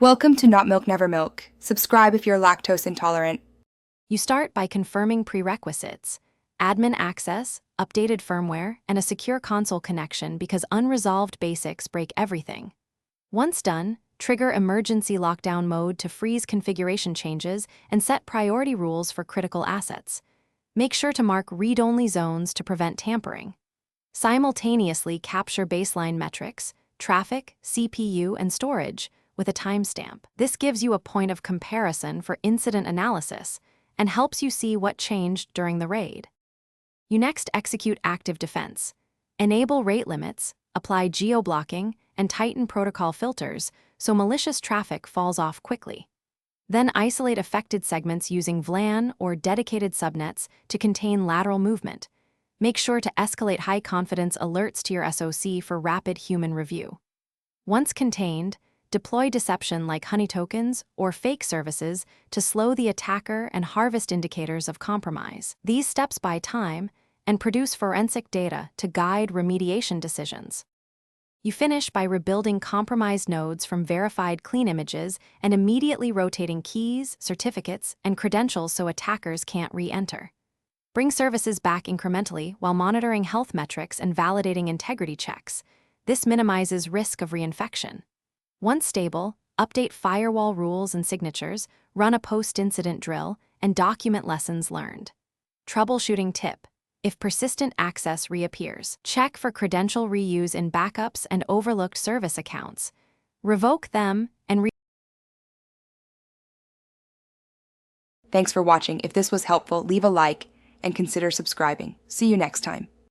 Welcome to Not Milk Never Milk. Subscribe if you're lactose intolerant. You start by confirming prerequisites: admin access, updated firmware, and a secure console connection, because unresolved basics break everything. Once done, trigger emergency lockdown mode to freeze configuration changes and set priority rules for critical assets. Make sure to mark read-only zones to prevent tampering. Simultaneously capture baseline metrics, traffic, CPU, and storage with a timestamp. This gives you a point of comparison for incident analysis and helps you see what changed during the raid. You next execute active defense. Enable rate limits, apply geo-blocking, and tighten protocol filters so malicious traffic falls off quickly. Then isolate affected segments using VLAN or dedicated subnets to contain lateral movement. Make sure to escalate high-confidence alerts to your SOC for rapid human review. Once contained, deploy deception like honey tokens or fake services to slow the attacker and harvest indicators of compromise. These steps buy time and produce forensic data to guide remediation decisions. You finish by rebuilding compromised nodes from verified clean images and immediately rotating keys, certificates, and credentials so attackers can't re-enter. Bring services back incrementally while monitoring health metrics and validating integrity checks. This minimizes risk of reinfection. Once stable, update firewall rules and signatures, run a post-incident drill, and document lessons learned. Troubleshooting tip: if persistent access reappears, check for credential reuse in backups and overlooked service accounts. Revoke them and Thanks for watching. If this was helpful, leave a like and consider subscribing. See you next time.